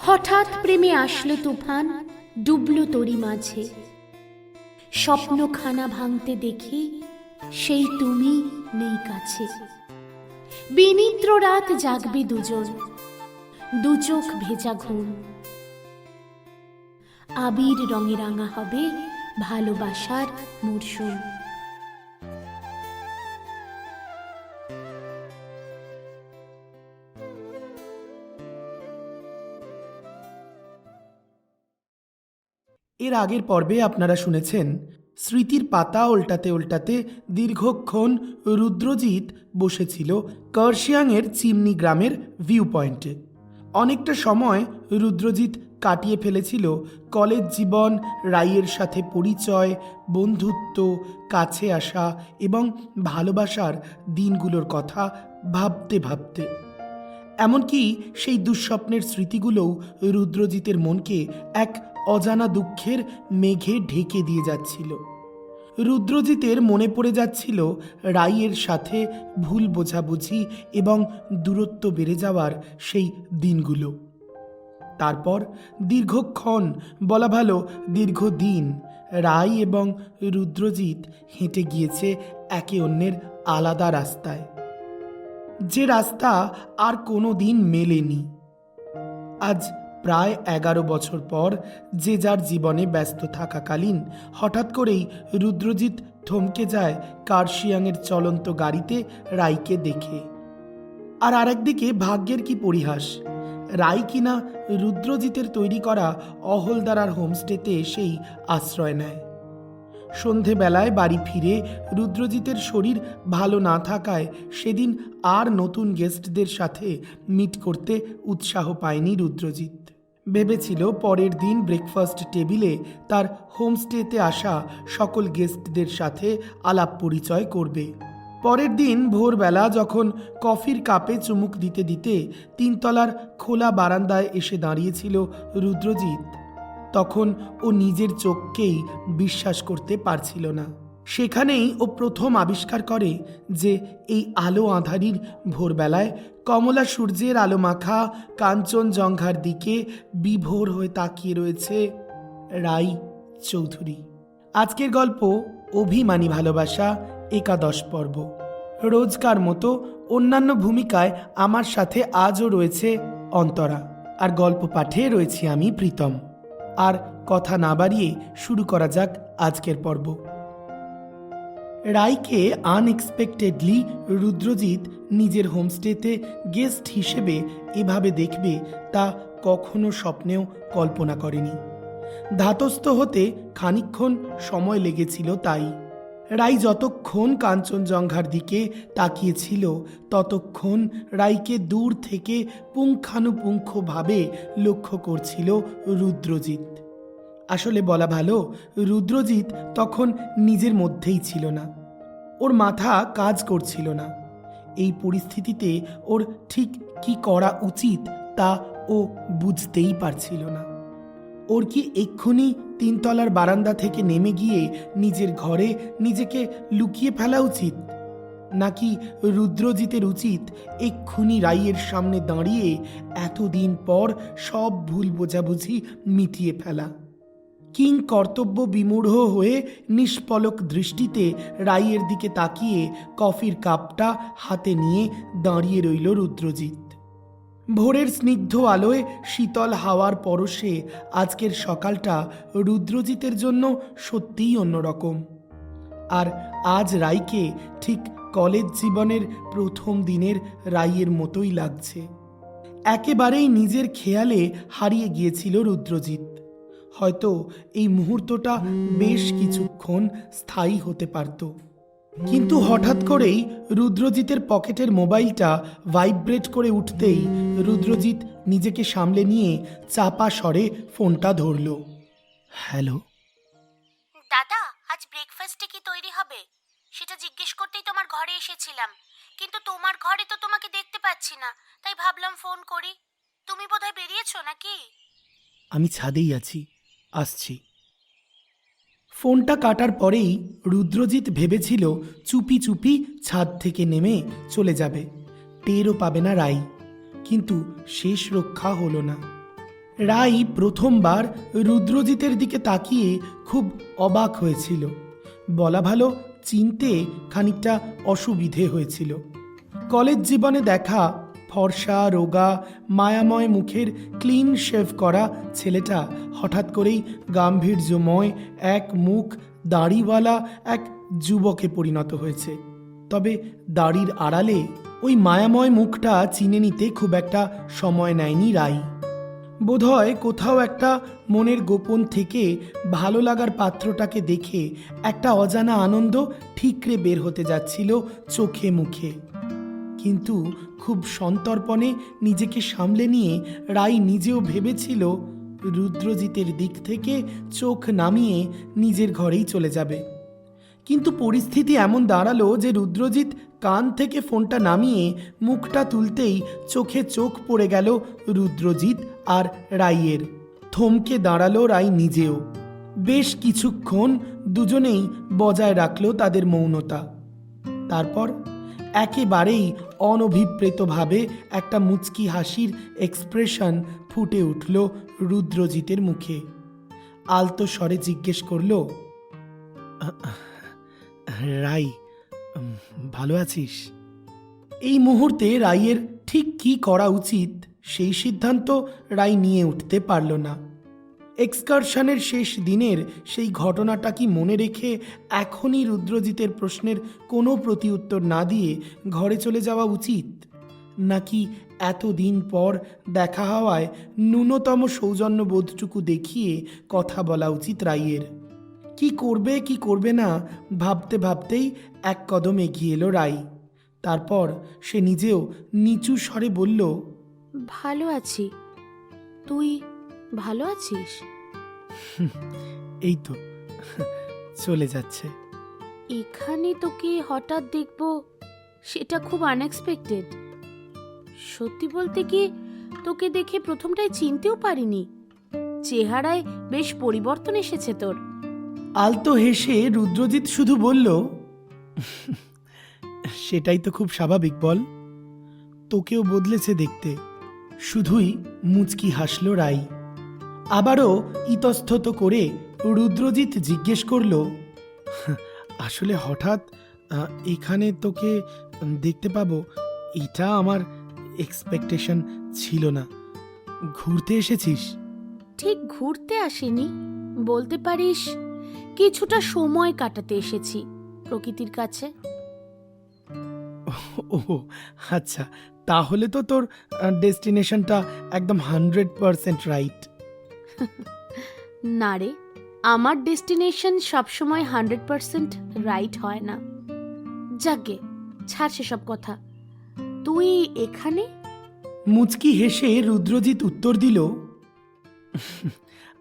হঠাৎ প্রেমে আসলো তুফান, ডুবলো তরি মাঝে। স্বপ্নখানা ভাঙতে দেখি সেই তুমি নেই কাছে। বিনিদ্র রাত জাগবে দুজন, দু চোখ ভেজা ঘুম। আবির রঙে রাঙা হবে ভালোবাসার মরশুম। এর আগের পর্বে আপনারা শুনেছেন স্মৃতির পাতা উল্টাতে উল্টাতে দীর্ঘক্ষণ রুদ্রজিৎ বসেছিল কার্শিয়াংয়ের চিমনি গ্রামের ভিউ পয়েন্টে। অনেকটা সময় রুদ্রজিৎ কাটিয়ে ফেলেছিল কলেজ জীবন, রাইয়ের সাথে পরিচয়, বন্ধুত্ব, কাছে আসা এবং ভালোবাসার দিনগুলোর কথা ভাবতে ভাবতে। এমনকি সেই দুঃস্বপ্নের স্মৃতিগুলোও রুদ্রজিতের মনকে এক অজানা দুঃখের মেঘে ঢেকে দিয়ে যাচ্ছিল। রুদ্রজিতের মনে পড়ে যাচ্ছিল রাইয়ের সাথে ভুল বোঝাবুঝি এবং দূরত্ব বেড়ে যাওয়ার সেই দিনগুলো। তারপর দীর্ঘক্ষণ, বলা ভালো দীর্ঘদিন, রাই এবং রুদ্রজিৎ হেঁটে গিয়েছে একে অন্যের আলাদা রাস্তায়, যে রাস্তা আর কোনো দিন মেলেনি। আজ প্রায় 11 বছর পর যে যার জীবনে ব্যস্ত থাকাকালীন হঠাৎ করেই রুদ্রজিৎ থমকে যায় কার্শিয়াংয়ের চলন্ত গাড়িতে রাইকে দেখে। আর আরেকদিকে ভাগ্যের কি পরিহাস, রাই কিনা রুদ্রজিতের তৈরি করা অহলদারার হোমস্টেতে এসেই আশ্রয় নেয়। সন্ধেবেলায় বাড়ি ফিরে রুদ্রজিতের শরীর ভালো না থাকায় সেদিন আর নতুন গেস্টদের সাথে মিট করতে উৎসাহ পায়নি রুদ্রজিৎ। ভেবেছিল পরের দিন ব্রেকফাস্ট টেবিলে তার হোমস্টেতে আসা সকল গেস্টদের সাথে আলাপ পরিচয় করবে। পরের দিন ভোরবেলা যখন কফির কাপে চুমুক দিতে দিতে 3 তলার খোলা বারান্দায় এসে দাঁড়িয়েছিল রুদ্রজিৎ, তখন ও নিজের চোখকেই বিশ্বাস করতে পারছিল না। সেখানেই ও প্রথম আবিষ্কার করে যে এই আলো আঁধারির ভোরবেলায় কমলা সূর্যের আলো মাখা কাঞ্চনজঙ্ঘার দিকে বিভোর হয়ে তাকিয়ে রয়েছে রাই চৌধুরী। আজকের গল্প অভিমানী ভালোবাসা, 11 পর্ব। রোজকার মতো অন্যান্য ভূমিকায় আমার সাথে আজও রয়েছে অন্তরা, আর গল্প পাঠে রয়েছি আমি প্রীতম। আর কথা না বাড়িয়ে শুরু করা যাক আজকের পর্ব। রাইকে আনএক্সপেক্টেডলি রুদ্রজিৎ নিজের হোমস্টেতে গেস্ট হিসেবে এভাবে দেখবে তা কখনো স্বপ্নেও কল্পনা করেনি। ধাতস্থ হতে খানিকক্ষণ সময় লেগেছিল তাই। রাই যতক্ষণ কাঞ্চনজঙ্ঘার দিকে তাকিয়েছিল ততক্ষণ রাইকে দূর থেকে পুঙ্খানুপুঙ্খভাবে লক্ষ্য করছিল রুদ্রজিৎ। আসলে বলা ভালো, রুদ্রজিৎ তখন নিজের মধ্যেই ছিল না, ওর মাথা কাজ করছিল না। এই পরিস্থিতিতে ওর ঠিক কি করা উচিত তা ও বুঝতেই পারছিল না। ওর কি এক্ষুনি 3 তলার বারান্দা থেকে নেমে গিয়ে নিজের ঘরে নিজেকে লুকিয়ে ফেলা উচিত, নাকি রুদ্রজিতের উচিত এক্ষুনি রাইয়ের সামনে দাঁড়িয়ে এতদিন পর সব ভুল বোঝাবুঝি মিটিয়ে ফেলা? কিং কর্তব্য বিমূঢ় হয়ে নিষ্পলক দৃষ্টিতে রাইয়ের দিকে তাকিয়ে কফির কাপটা হাতে নিয়ে দাঁড়িয়ে রইল রুদ্রজিৎ। ভোরের স্নিগ্ধ আলোয় শীতল হাওয়ার পরশে আজকের সকালটা রুদ্রজিতের জন্য সত্যিই অন্যরকম। আর আজ রাইকে ঠিক কলেজ জীবনের প্রথম দিনের রাইয়ের মতোই লাগছে। একেবারেই নিজের খেয়ালে হারিয়ে গিয়েছিল রুদ্রজিৎ। হয়তো এই মুহূর্তটা বেশ কিছুক্ষণ স্থায়ী হতে পারত, কিন্তু হঠাৎ করেই রুদ্রজিতের পকেটের মোবাইলটা ভাইব্রেট করে উঠতেই রুদ্রজিৎ নিজেকে সামলে নিয়ে চাপা স্বরে ফোনটা ধরল। হ্যালো দাদা, আজ ব্রেকফাস্টে কি তৈরি হবে সেটা জিজ্ঞেস করতেই তোমার ঘরে এসেছিলাম, কিন্তু তোমার ঘরে তো তোমাকে দেখতে পাচ্ছি না, তাই ভাবলাম ফোন করি। তুমি বোধহয় বেরিয়েছো নাকি? আমি ছাদেই আছি, আসছি। ফোনটা কাটার পরেই রুদ্রজিৎ ভেবেছিল চুপি চুপি ছাদ থেকে নেমে চলে যাবে, টেরও পাবে না রাই। কিন্তু শেষ রক্ষা হলো না। রাই প্রথমবার রুদ্রজিতের দিকে তাকিয়ে খুব অবাক হয়েছিল। বলা ভালো, চিনতে খানিকটা অসুবিধে হয়েছিল। কলেজ জীবনে দেখা ফর্সা রোগা মায়াময় মুখের ক্লিন শেভ করা ছেলেটা হঠাৎ করেই গাম্ভীর্যময় এক মুখ দাড়িওয়ালা এক যুবকে পরিণত হয়েছে। তবে দাড়ির আড়ালে ওই মায়াময় মুখটা চিনে নিতে খুব একটা সময় নেয়নি রাই। বোধহয় কোথাও একটা মনের গোপন থেকে ভালো লাগার পাত্রটাকে দেখে একটা অজানা আনন্দ ঠিকরে বের হতে যাচ্ছিল চোখে মুখে। কিন্তু খুব সন্তর্পণে নিজেকে সামলে নিয়ে রাই নিজেও ভেবেছিল রুদ্রজিতের দিক থেকে চোখ নামিয়ে নিজের ঘরেই চলে যাবে। কিন্তু পরিস্থিতি এমন দাঁড়ালো যে রুদ্রজিৎ কান থেকে ফোনটা নামিয়ে মুখটা তুলতেই চোখে চোখ পড়ে গেল রুদ্রজিৎ আর রাইয়ের। থমকে দাঁড়ালো রাই নিজেও। বেশ কিছুক্ষণ দুজনেই বজায় রাখল তাদের মৌনতা। তারপর একেবারেই অনভিপ্রেতভাবে একটা মুচকি হাসির এক্সপ্রেশন ফুটে উঠল রুদ্রজিতের মুখে। আলতো স্বরে জিজ্ঞেস করল, রাই, ভালো আছিস? এই মুহূর্তে রাইয়ের ঠিক কী করা উচিত সেই সিদ্ধান্ত রাই নিয়ে উঠতে পারল না। এক্সকারশনের শেষ দিনের সেই ঘটনাটা কি মনে রেখে এখনই রুদ্রজিতের প্রশ্নের কোনো প্রতিউত্তর না দিয়ে ঘরে চলে যাওয়া উচিত, নাকি এতদিন পর দেখা হওয়ায় ন্যূনতম সৌজন্যবোধটুকু দেখিয়ে কথা বলা উচিত রাইয়ের? কি করবে কি করবে না ভাবতে ভাবতেই এক কদম এগিয়ে এলো রাই। তারপর সে নিজেও নিচু স্বরে বলল, ভালো আছি। তুই ভালো আছিস? এই তো চলে যাচ্ছে। এখানে তোকে হঠাৎ দেখব সেটা খুব আনএক্সপেক্টেড। সত্যি বলতে কি, তোকে দেখে প্রথমটাই চিনতেও পারিনি। চেহারায় বেশ পরিবর্তন এসেছে তোর। আলতো হেসে রুদ্রজিৎ শুধু বলল, সেটাই তো খুব স্বাভাবিক বল, তোকেও বদলেছে দেখতে। শুধুই মুচকি হাসল রাই। আবারও ইতস্তত করে রুদ্রজিৎ জিজ্ঞেস করল, আসলে হঠাৎ এখানে তোকে দেখতে পাবো এটা আমার এক্সপেকটেশন ছিল না। ঘুরতে এসেছিস? ঠিক ঘুরতে আসিনি, বলতে পারিস কিছুটা সময় কাটাতে এসেছি প্রকৃতির কাছে। ও আচ্ছা, তাহলে তো তোর ডেস্টিনেশনটা একদম 100% রাইট। না রে, আমার ডেস্টিনেশন সবসময় 100% রাইট হয় না। যাকে ছাড় সেসব কথা। তুই এখানে? মুচকি হেসে রুদ্রজিৎ উত্তর দিল,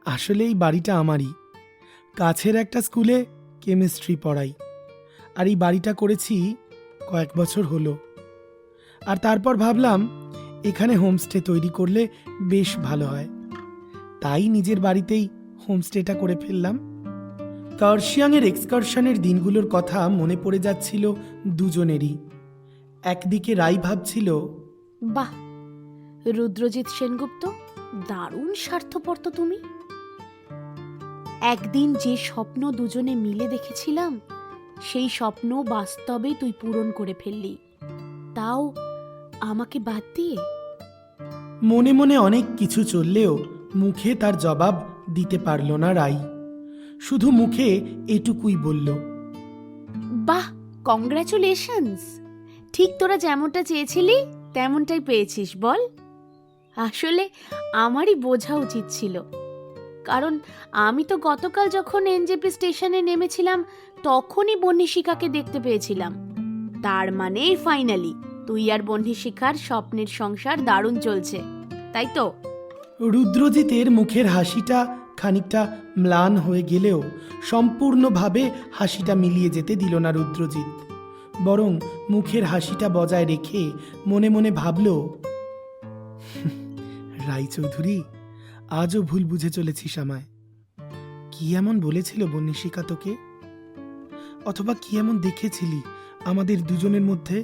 আসলে এই বাড়িটা আমারই। কাছের একটা স্কুলে কেমিস্ট্রি পড়াই, আর এই বাড়িটা করেছি কয়েক বছর হলো। আর তারপর ভাবলাম এখানে হোমস্টে তৈরি করলে বেশ ভালো হয়, তাই নিজের বাড়িতেই হোমস্টেটা করে ফেললাম। কার্শিয়াংয়ের এক্সকারশনের দিনগুলোর কথা মনে পড়ে যাচ্ছিল দুজনেরই। একদিকে রাই ভাবছিল, বাহ, রুদ্রজিৎ সেনগুপ্ত, দারুণ স্বার্থপর তো তুমি। একদিন যে স্বপ্ন দুজনে মিলে দেখেছিলাম, সেই স্বপ্ন বাস্তবে তুই পূরণ করে ফেললি, তাও আমাকে বাদ দিয়ে। মনে মনে অনেক কিছু চললেও মুখে তার জবাব দিতে পারল না রাই। শুধু মুখে এটুকুই বলল, বাহ, কংগ্রাচুলেশনস। ঠিক তোরা যেমনটা চেয়েছিলি তেমনটাই পেয়েছিস বল। আসলে আমারই বোঝা উচিত ছিল, কারণ আমি তো গতকাল যখন এনজেপি স্টেশনে নেমেছিলাম তখনই বহ্নিশিখাকে দেখতে পেয়েছিলাম। তার মানে ফাইনালি তুই আর বহ্নিশিখার স্বপ্নের সংসার দারুণ চলছে, তাই তো? রুদ্রজিতের মুখের হাসিটা খানিকটা ম্লান হয়ে গেলেও সম্পূর্ণভাবে হাসিটা মিলিয়ে যেতে দিল না রুদ্রজিৎ। বরং মুখের হাসিটা বজায় রেখে মনে মনে ভাবল, রায়চৌধুরী, আজও ভুল বুঝে চলেছিস আমায়। কি এমন বলেছিল বহ্নিশিখা তোকে? অথবা কি এমন দেখেছিলি আমাদের দুজনের মধ্যে,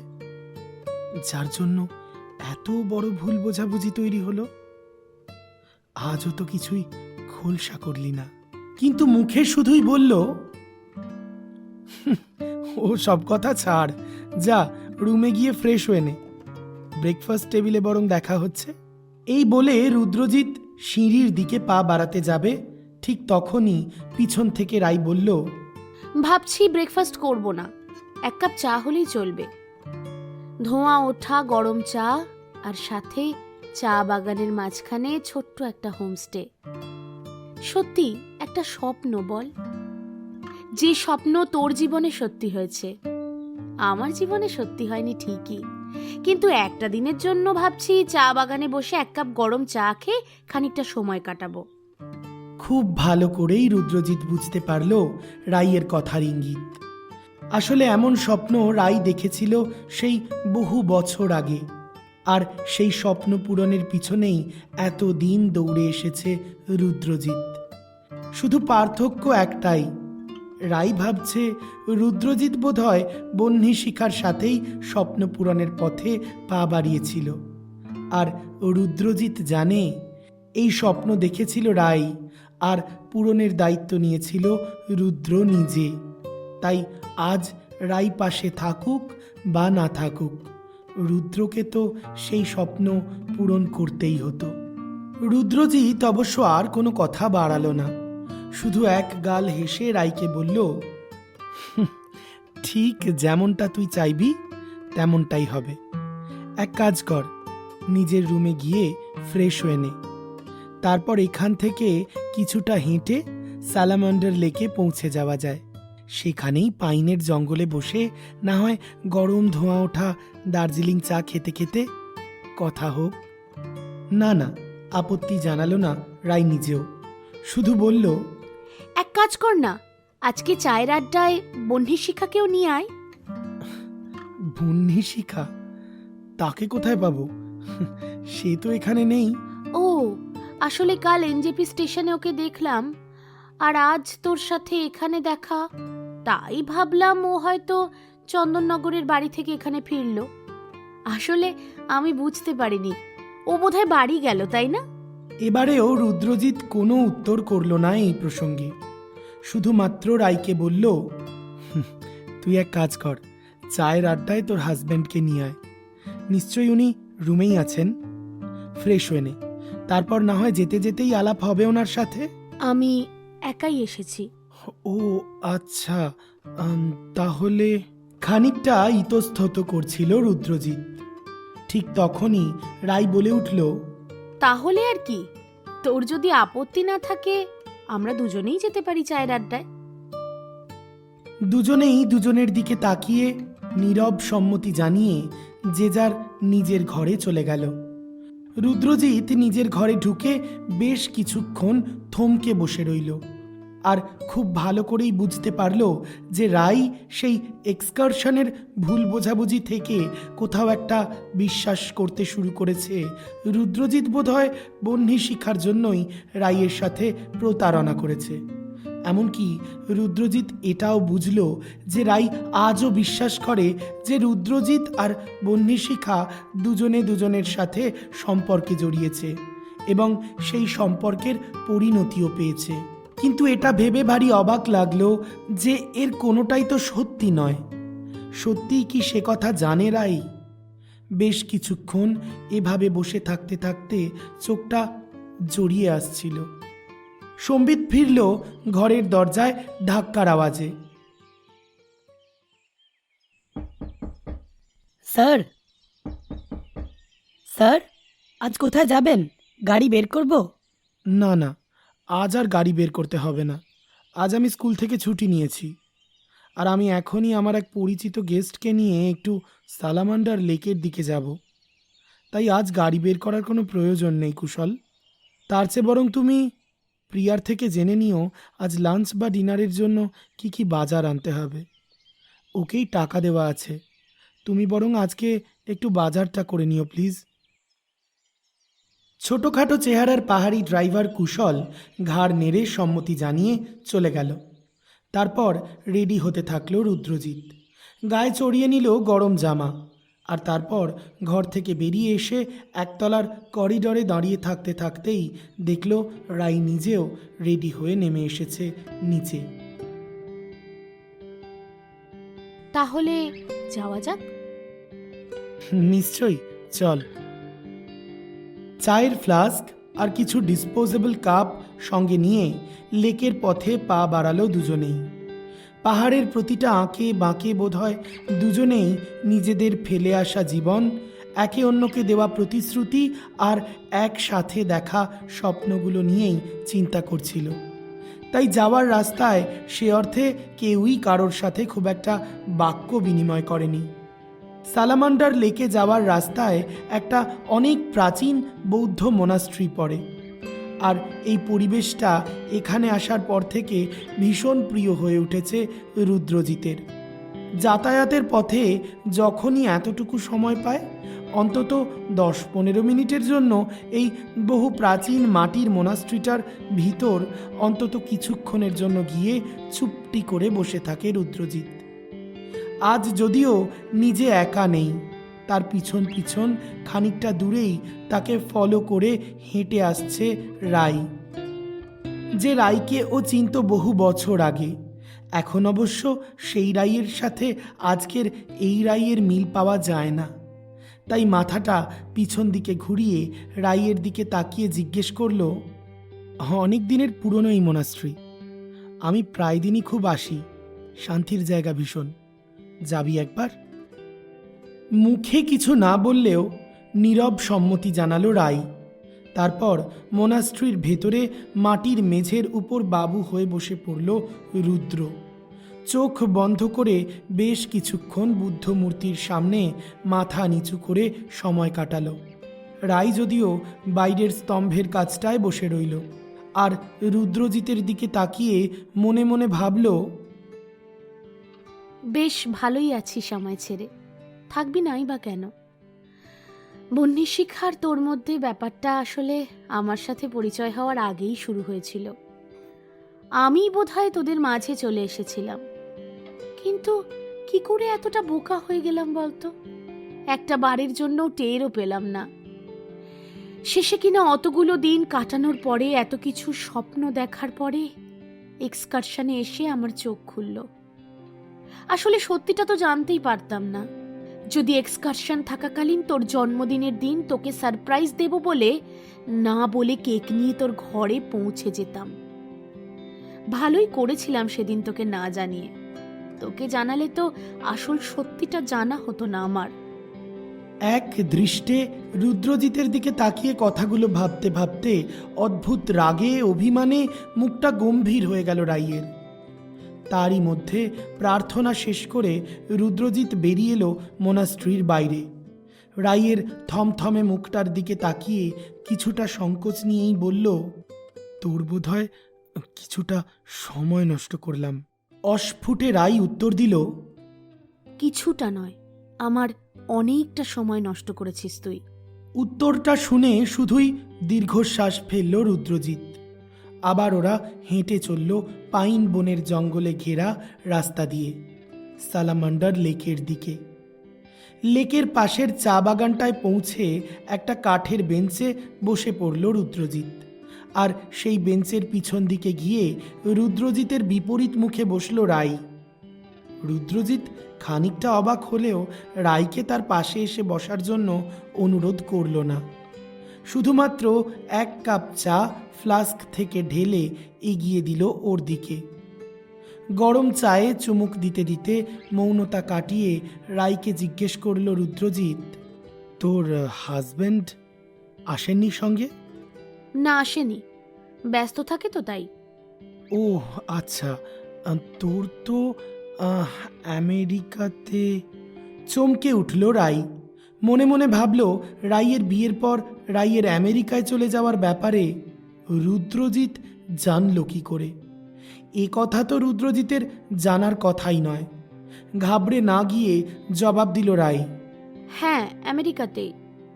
যার জন্য এত বড় ভুল বোঝাবুঝি তৈরি হলো? আজও তো কিছুই খোলসা করলি না। কিন্তু মুখে শুধুই বলল, ও সব কথা ছাড়, যা রুমে গিয়ে ফ্রেশ হয়ে নে, ব্রেকফাস্ট টেবিলে বরং দেখা হচ্ছে। এই বলে রুদ্রজিৎ সিঁড়ির দিকে পা বাড়াতে যাবে, ঠিক তখনই পিছন থেকে রাই বলল, ভাবছি ব্রেকফাস্ট করব না, এক কাপ চা হলেই চলবে। ধোঁয়া ওঠা গরম চা, আর সাথে চা বাগানের মাঝখানে ছোট্ট একটা হোমস্টে। সত্যি একটা স্বপ্ন বল, যে স্বপ্ন তোর জীবনে সত্যি হয়েছে, আমার জীবনে সত্যি হয়নি ঠিকই, কিন্তু একটা দিনের জন্য ভাবছি চা বাগানে বসে এক কাপ গরম চা খেয়ে খানিকটা সময় কাটাবো। খুব ভালো করেই রুদ্রজিৎ বুঝতে পারল রাইয়ের কথার ইঙ্গিত। আসলে এমন স্বপ্ন রাই দেখেছিল সেই বহু বছর আগে, আর সেই স্বপ্ন পূরণের পিছনেই এত দিন দৌড়ে এসেছে রুদ্রজিৎ। শুধু পার্থক্য একটাই, রাই ভাবছে রুদ্রজিৎ বোধহয় বহ্নি শিখার সাথেই স্বপ্ন পূরণের পথে পা বাড়িয়েছিল, আর রুদ্রজিৎ জানে এই স্বপ্ন দেখেছিল রাই, আর পূরণের দায়িত্ব নিয়েছিল রুদ্র নিজে। তাই আজ রাই পাশে থাকুক বা না থাকুক, রুদ্রকে তো সেই স্বপ্ন পূরণ করতেই হতো। রুদ্রজিৎ অবশ্য আর কোনো কথা বাড়ালো না, শুধু এক গাল হেসে রাইকে বলল, ঠিক যেমনটা তুই চাইবি তেমনটাই হবে। এক কাজ কর, নিজের রুমে গিয়ে ফ্রেশ হয়ে নে, তারপর এখান থেকে কিছুটা হেঁটে সালামান্ডার লেকে পৌঁছে যাওয়া যায়। সেখানেই পাইনের জঙ্গলে বসে না হয় গরম ধোঁয়া ওঠা দার্জিলিং চা খেতে খেতে কথা হোক। না না, আপত্তি জানালো না রাই নিজেও, শুধু বলল, এক কাজ কর না, আজকে চায়ের আড্ডায় বহ্নি শিখাকেও নিয়ে আয়। বহ্নি শিখা? তাকে কোথায় পাবো? সে তো এখানে নেই। ও, আসলে কাল এনজেপি স্টেশনে ওকে দেখলাম, আর আজ তোর সাথে এখানে দেখা, তাই ভাবলাম ও হয়তো চন্দননগরের বাড়ি থেকে এখানে ফিরল। আসলে আমি বুঝতে পারিনি, ও বোধহয় বাড়ি গেল, তাই না? এবারেও রুদ্রজিৎ কোনো উত্তর করল না এই প্রসঙ্গে, শুধুমাত্র রাইকে বলল, তুই এক কাজ কর, চায়ের আড্ডায় তোর হাজব্যান্ডকে নিয়ে আয়, নিশ্চয়ই উনি রুমেই আছেন। ফ্রেশ হয়ে নে, তারপর না হয় যেতে যেতেই আলাপ হবে ওনার সাথে। আমি একাই এসেছি। ও আচ্ছা, তাহলে। খানিকটা ইতস্তত করছিল রুদ্রজিৎ, ঠিক তখনই রাই বলে উঠল, তাহলে আর কি, তোর যদি আপত্তি না থাকে আমরা দুজনেই যেতে পারি চায়ের আড্ডায়। দুজনেই দুজনের দিকে তাকিয়ে নীরব সম্মতি জানিয়ে যে যার নিজের ঘরে চলে গেল। রুদ্রজিৎ নিজের ঘরে ঢুকে বেশ কিছুক্ষণ থমকে বসে রইল, আর খুব ভালো করেই বুঝতে পারল যে রাই সেই এক্সকারশনের ভুল বোঝাবুঝি থেকে কোথাও একটা বিশ্বাস করতে শুরু করেছে রুদ্রজিৎ বোধহয় বহ্নি শিখার জন্যই রাইয়ের সাথে প্রতারণা করেছে। এমনকি রুদ্রজিৎ এটাও বুঝল যে রাই আজও বিশ্বাস করে যে রুদ্রজিৎ আর বহ্নি শিখা দুজনে দুজনের সাথে সম্পর্কে জড়িয়েছে এবং সেই সম্পর্কের পরিণতিও পেয়েছে। কিন্তু এটা ভেবে ভারী অবাক লাগলো যে এর কোনোটাই তো সত্যি নয়। সত্যিই কি সে কথা জানে রাই? বেশ কিছুক্ষণ এভাবে বসে থাকতে থাকতে চোখটা জড়িয়ে আসছিল। সম্বিত ফিরল ঘরের দরজায় ধাক্কার আওয়াজে। স্যার, স্যার, আজ কোথায় যাবেন? গাড়ি বের করব? না না, আজ আর গাড়ি বের করতে হবে না। আজ আমি স্কুল থেকে ছুটি নিয়েছি, আর আমি এখনই আমার এক পরিচিত গেস্টকে নিয়ে একটু সালামান্ডার লেকের দিকে যাব। তাই আজ গাড়ি বের করার কোনো প্রয়োজন নেই কুশল। তার চেয়ে বরং তুমি প্রিয়ার থেকে জেনে নিও আজ লাঞ্চ বা ডিনারের জন্য কি কি বাজার আনতে হবে। ওকেই টাকা দেওয়া আছে, তুমি বরং আজকে একটু বাজারটা করে নিও প্লিজ। ছোটোখাটো চেহারার পাহাড়ি ড্রাইভার কুশল ঘাড় নেড়ে সম্মতি জানিয়ে চলে গেল। তারপর রেডি হতে থাকলো রুদ্রজিৎ। গায়ে চড়িয়ে নিল গরম জামা, আর তারপর ঘর থেকে বেরিয়ে এসে একতলার করিডরে দাঁড়িয়ে থাকতে থাকতেই দেখল রাই নিজেও রেডি হয়ে নেমে এসেছে নিচে। তাহলে যাওয়া যাক। নিশ্চয়ই, চল। চায়ের ফ্লাস্ক আর কিছু ডিসপোজেবল কাপ সঙ্গে নিয়ে লেকের পথে পা বাড়ালো দুজনেই। পাহাড়ের প্রতিটা আঁকে বাঁকে বোধহয় দুজনেই নিজেদের ফেলে আসা জীবন, একে অন্যকে দেওয়া প্রতিশ্রুতি আর একসাথে দেখা স্বপ্নগুলো নিয়েই চিন্তা করছিল। তাই যাওয়ার রাস্তায় সে অর্থে কেউই কারোর সাথে খুব একটা বাক্য বিনিময় করেনি। সালামান্ডার লেকে যাওয়ার রাস্তায় একটা অনেক প্রাচীন বৌদ্ধ মোনাস্ট্রি পড়ে, আর এই পরিবেশটা এখানে আসার পর থেকে ভীষণ প্রিয় হয়ে উঠেছে রুদ্রজিতের। যাতায়াতের পথে যখনই এতটুকু সময় পায়, অন্তত 10-15 মিনিটের জন্য এই বহু প্রাচীন মাটির মোনাস্ট্রিটার ভিতর অন্তত কিছুক্ষণের জন্য গিয়ে চুপটি করে বসে থাকে রুদ্রজিৎ। আজ যদিও নিজে একা নেই, তার পিছন পিছন খানিকটা দূরেই তাকে ফলো করে হেঁটে আসছে রাই, যে রাইকে ও চিনত বহু বছর আগে। এখন অবশ্য সেই রাইয়ের সাথে আজকের এই রাইয়ের মিল পাওয়া যায় না। তাই মাথাটা পিছন দিকে ঘুরিয়ে রাইয়ের দিকে তাকিয়ে জিজ্ঞেস করল, অনেক দিনের পুরনো এই মোনাস্ট্রি, আমি প্রায় দিনই খুব আসি, শান্তির জায়গা ভীষণ, যাবি একবার? মুখে কিছু না বললেও নীরব সম্মতি জানালো রাই। তারপর মোনাস্ট্রির ভেতরে মাটির মেঝের উপর বাবু হয়ে বসে পড়ল রুদ্র। চোখ বন্ধ করে বেশ কিছুক্ষণ বুদ্ধ মূর্তির সামনে মাথা নিচু করে সময় কাটালো। রাই যদিও বাইরের স্তম্ভের কাছটায় বসে রইল, আর রুদ্রজিতের দিকে তাকিয়ে মনে মনে ভাবল, বেশ ভালোই আছি সময় ছেড়ে, থাকবি নাই বা কেন? বন্যী শিক্ষার তোর মধ্যে ব্যাপারটা আসলে আমার সাথে পরিচয় হওয়ার আগেই শুরু হয়েছিল। আমি বোধহয় তোদের মাঝে চলে এসেছিলাম, কিন্তু কি করে এতটা বোকা হয়ে গেলাম বলতো? একটা বারের জন্য টেরও পেলাম না। শেষে কিনা অতগুলো দিন কাটানোর পরে, এত কিছু স্বপ্ন দেখার পরে এক্সকারশনে এসে আমার চোখ খুলল। আসলে সত্যিটা তো জানতেই পারতাম না। যদি এক্সকারশন থাকাকালীন তোর জন্মদিনের দিন তোকে সারপ্রাইজ দেব বলে না বলে কেক নিয়ে তোর ঘরে পৌঁছে যেতাম। ভালোই করেছিলাম সেদিন তোকে না জানিয়ে। তোকে জানালে তো আসল সত্যিটা জানা হতো না আমার। এক দৃষ্টে রুদ্রজিতের দিকে তাকিয়ে কথাগুলো ভাবতে ভাবতে অদ্ভুত রাগে অভিমানে মুখটা গম্ভীর হয়ে গেল রাইয়ের। তারই মধ্যে প্রার্থনা শেষ করে রুদ্রজিৎ বেরিয়ে এলো মোনাস্ট্রির বাইরে। রাইয়ের থমথমে মুখটার দিকে তাকিয়ে কিছুটা সংকোচ নিয়েই বলল, তোর বোধহয় কিছুটা সময় নষ্ট করলাম। অস্ফুটে রাই উত্তর দিল, কিছুটা নয়, আমার অনেকটা সময় নষ্ট করেছিস তুই। উত্তরটা শুনে শুধুই দীর্ঘশ্বাস ফেলল রুদ্রজিৎ। আবার ওরা হেঁটে চলল পাইন বনের জঙ্গলে ঘেরা রাস্তা দিয়ে সালামান্ডার লেকের দিকে। লেকের পাশের চা বাগানটায় পৌঁছে একটা কাঠের বেঞ্চে বসে পড়ল রুদ্রজিৎ, আর সেই বেঞ্চের পিছন দিকে গিয়ে রুদ্রজিতের বিপরীত মুখে বসল রাই। রুদ্রজিৎ খানিকটা অবাক হলেও রাইকে তার পাশে এসে বসার জন্য অনুরোধ করল না। শুধুমাত্র এক কাপ চা ফ্লাস্ক থেকে ঢেলে এগিয়ে দিল ওর দিকে। গরম চায়ে চুমুক দিতে দিতে মৌনতা কাটিয়ে রাইকে জিজ্ঞেস করল রুদ্রজিৎ, তোর হাজব্যান্ড আসেননি সঙ্গে? না, আসেনি, ব্যস্ত থাকে তো তাই। ও আচ্ছা, তোর তো আমেরিকাতে। চমকে উঠল রাই। মনে মনে ভাবল, রাইয়ের বিয়ের পর রাইয়ের আমেরিকায় চলে যাওয়ার ব্যাপারে রুদ্রজিৎ জানল কি করে? এ কথা তো রুদ্রজিতের জানার কথাই নয়। ঘাবড়ে না গিয়ে জবাব দিল রাই, হ্যাঁ আমেরিকাতে,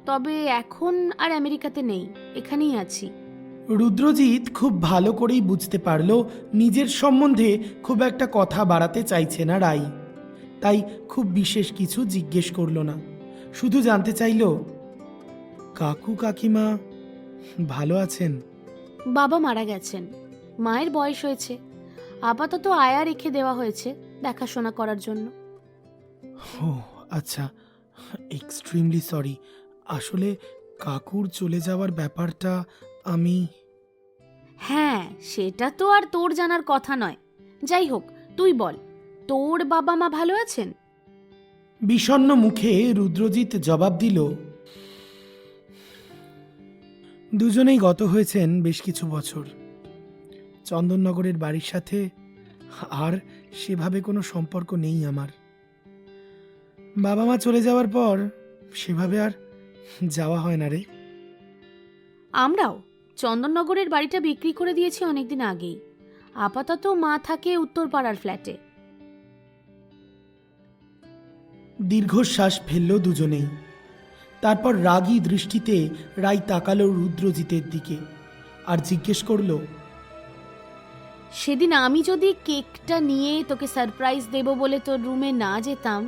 তবে এখন আর আমেরিকাতে নেই, এখানেই আছি। রুদ্রজিৎ খুব ভালো করেই বুঝতে পারল নিজের সম্বন্ধে খুব একটা কথা বাড়াতে চাইছে না রাই, তাই খুব বিশেষ কিছু জিজ্ঞেস করল না। শুধু জানতে চাইল কাকু কাকিমা ভালো আছেন। বাবা মারা গেছেন, মায়ের বয়স হয়েছে, আপাতত আয়া রেখে দেওয়া হয়েছে দেখাশোনা করার জন্য। ও আচ্ছা, এক্সট্রিমলি সরি। আসলে কাকুর চলে যাওয়ার ব্যাপারটা আমি... হ্যাঁ, সেটা তো আর তোর জানার কথা নয়। যাই হোক, তুই বল, তোর বাবা মা ভালো আছেন? বিষণ্ণ মুখে রুদ্রজিৎ জবাব দিল, দুজনেই গত হয়েছেন বেশ কিছু বছর। চন্দননগরের বাড়ির সাথে আর সেভাবে কোনো সম্পর্ক নেই আমার। বাবা মা চলে যাওয়ার পর সেভাবে আর যাওয়া হয় না রে। আমরাও চন্দননগরের বাড়িটা বিক্রি করে দিয়েছি অনেকদিন আগেই। আপাতত মা থাকে উত্তরপাড়ার ফ্ল্যাটে। দীর্ঘশ্বাস ফেলল দুজনেই। তারপর রাগী দৃষ্টিতে রাই তাকালো রুদ্রজিতের দিকে আর জিজ্ঞেস করল, সেদিন আমি যদি কেকটা নিয়ে তোকে সারপ্রাইজ দেব বলে তোর রুমে না যেতাম,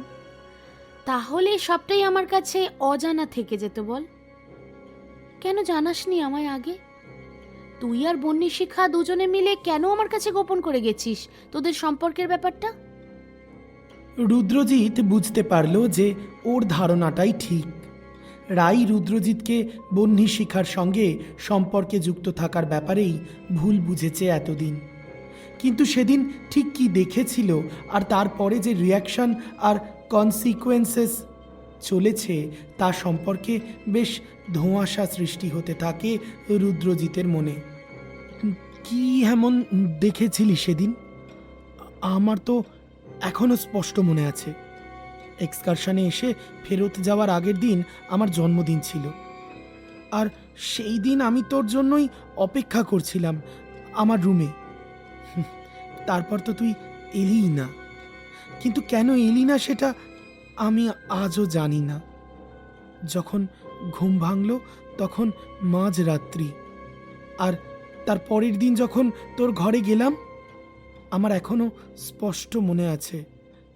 তাহলে সবটাই আমার কাছে অজানা থেকে যেত। বল, কেন জানাসনি আমায় আগে? তুই আর বন্যী শিখা দুজনে মিলে কেন আমার কাছে গোপন করে গেছিস তোদের সম্পর্কের ব্যাপারটা? রুদ্রজিৎ বুঝতে পারল যে ওর ধারণাটাই ঠিক। রাই রুদ্রজিৎকে বন্যী শিখার সঙ্গে সম্পর্কে যুক্ত থাকার ব্যাপারেই ভুল বুঝেছে এতদিন। কিন্তু সেদিন ঠিক কি দেখেছিল আর তারপরে যে রিয়াকশন আর কনসিকুয়েন্সেস চলেছে তা সম্পর্কে বেশ ধোঁয়াশা সৃষ্টি হতে থাকে রুদ্রজিতের মনে। কি এমন দেখেছিলি সেদিন? আমার তো এখনো স্পষ্ট মনে আছে। এক্সকারশনে এসে ফেরত যাওয়ার আগের দিন আমার জন্মদিন ছিল, আর সেই দিন আমি তোর জন্যই অপেক্ষা করছিলাম আমার রুমে। তারপর তো তুই এলিই না, কিন্তু কেন এলি না সেটা আমি আজও জানি না। যখন ঘুম ভাঙল তখন মাঝরাত্রি, আর তার পরের দিন যখন তোর ঘরে গেলাম, আমার এখনো স্পষ্ট মনে আছে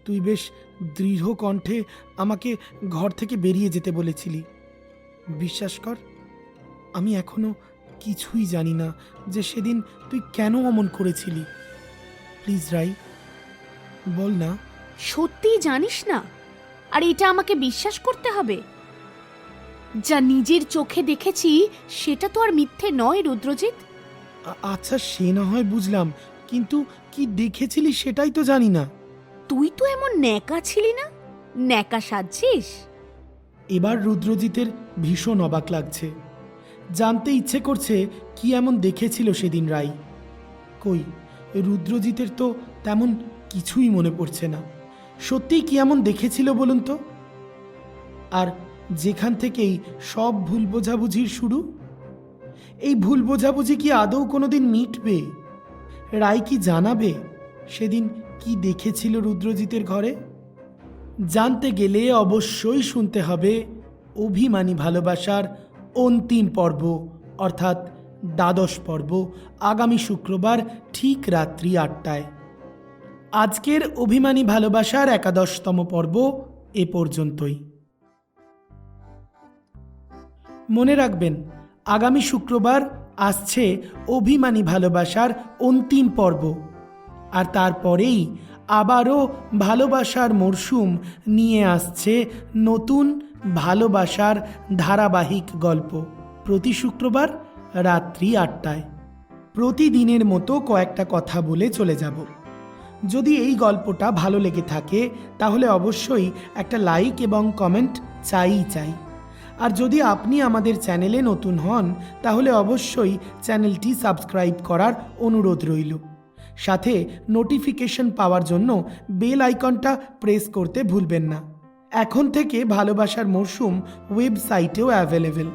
তুই বেশ দৃঢ় কণ্ঠে আমাকে ঘর থেকে বেরিয়ে যেতে বলেছিলি। বিশ্বাস কর, আমি এখনো কিছুই জানি না যে সেদিন তুই কেন অমন করেছিলি। প্লিজ রাই, বল না। সত্যি জানিস না? আর এটা আমাকে বিশ্বাস করতে হবে? যা নিজের চোখে দেখেছি সেটা তো আর মিথ্যে নয় রুদ্রজিৎ। আচ্ছা, সে না হয় বুঝলাম, কিন্তু কি দেখেছিলি সেটাই তো জানি না। তুই তো এমন ন্যাকা ছিলি না, ন্যাকা সাজছিস। এবার রুদ্রজিতের ভীষণ অবাক লাগছে। জানতে ইচ্ছে করছে কি এমন দেখেছিল সেদিন রাই। কই, রুদ্রজিতের তো তেমন কিছুই মনে পড়ছে না। সত্যিই কি এমন দেখেছিল বলুন তো? আর যেখান থেকেই সব ভুল বোঝাবুঝির শুরু, এই ভুল বোঝাবুঝি কি আদৌ কোনোদিন মিটবে? রাই কি জানাবে সেদিন কি দেখেছিল রুদ্রজিতের ঘরে? জানতে গেলে অবশ্যই শুনতে হবে অভিমানী ভালোবাসার অন্তিম পর্ব, অর্থাৎ দ্বাদশ পর্ব, আগামী শুক্রবার ঠিক রাত্রি 8টায়। আজকের অভিমানী ভালোবাসার 11তম পর্ব এ পর্যন্তই। মনে রাখবেন, আগামী শুক্রবার আসছে অভিমানী ভালোবাসার অন্তিম পর্ব, আর তারপরেই আবারও ভালোবাসার মরশুম নিয়ে আসছে নতুন ভালোবাসার ধারাবাহিক গল্প, প্রতি শুক্রবার রাত্রি 8টায়। প্রতিদিনের মতো কয়েকটা কথা বলে চলে যাব। যদি এই গল্পটা ভালো লেগে থাকে তাহলে অবশ্যই একটা লাইক এবং কমেন্ট চাই। আর যদি আপনি আমাদের চ্যানেলে নতুন হন তাহলে অবশ্যই চ্যানেলটি সাবস্ক্রাইব করার অনুরোধ রইল। সাথে নোটিফিকেশন পাওয়ার জন্য বেল আইকনটা প্রেস করতে ভুলবেন না। এখন থেকে ভালোবাসার মরশুম ওয়েবসাইটেও অ্যাভেলেবেল,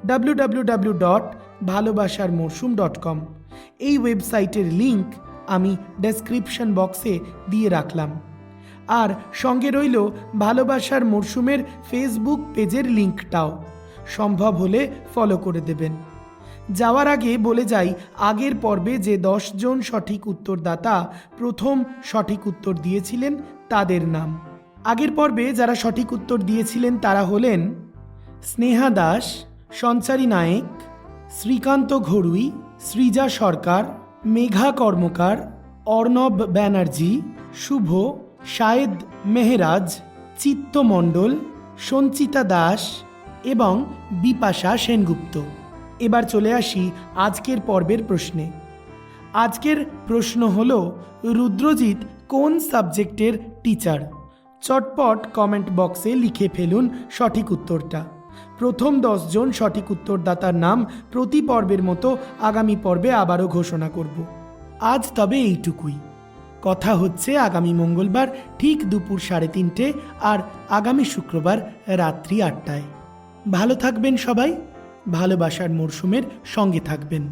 www.bhalobasharmorsum.com। এই ওয়েবসাইটের লিংক আমি ডেসক্রিপশন বক্সে দিয়ে রাখলাম। আর সঙ্গে রইল ভালোবাসার মরশুমের ফেসবুক পেজের লিংকটাও, সম্ভব হলে ফলো করে দেবেন। যাওয়ার আগে বলে যাই, আগের পর্বে যে 10 জন সঠিক উত্তরদাতা প্রথম সঠিক উত্তর দিয়েছিলেন তাদের নাম: আগের পর্বে যারা সঠিক উত্তর দিয়েছিলেন তারা হলেন স্নেহা দাস, সঞ্চারী নায়েক, শ্রীকান্ত ঘড়ুই, সৃজা সরকার, মেঘা কর্মকার, অর্ণব ব্যানার্জি, শুভ, শায়েদ মেহরাজ, চিত্ত মণ্ডল, সঞ্চিতা দাস এবং বিপাশা সেনগুপ্ত। এবার চলে আসি আজকের পর্বের প্রশ্নে। আজকের প্রশ্ন হল, রুদ্রজিৎ কোন সাবজেক্টের টিচার? চটপট কমেন্ট বক্সে লিখে ফেলুন সঠিক উত্তরটা। প্রথম 10 জন সঠিক উত্তরদাতার নাম প্রতি পর্বের মতো আগামী পর্বে আবারও ঘোষণা করব। আজ তবে এইটুকুই। কথা হচ্ছে আগামী মঙ্গলবার ঠিক দুপুর 3:30 আর আগামী শুক্রবার রাত্রি 8টায়। ভালো থাকবেন সবাই, ভালোবাসার মরশুমের সঙ্গে থাকবেন।